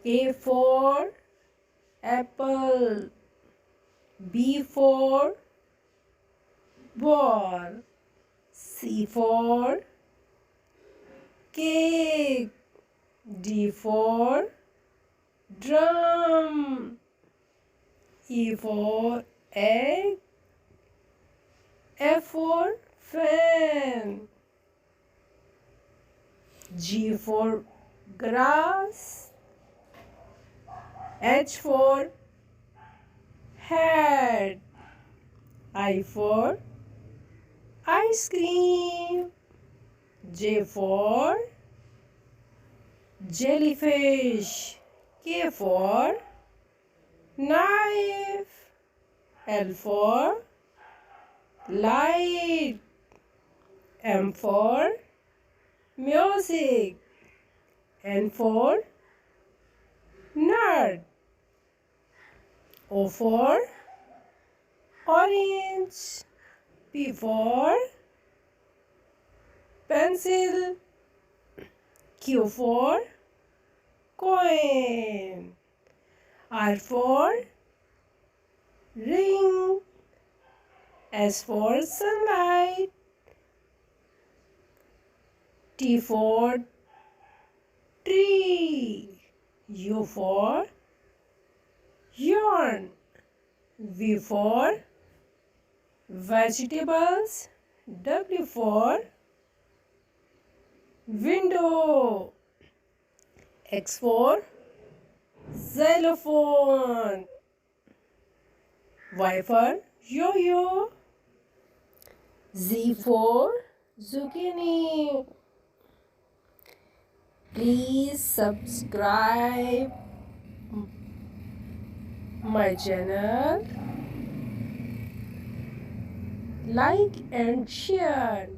A for apple. B for ball. C for cake. D for drum. E for egg. F for fan. G for grass. H for hat. I for ice cream. J for jellyfish. K for knife. L for light. M for music. N for nut. O for orange. P for pencil. Q for coin. R for ring. S for sunlight. T for tree. U for yarn. V for vegetables. W for window. X for xylophone. Y for yo-yo. Z for zucchini. Please subscribe my channel, like and share.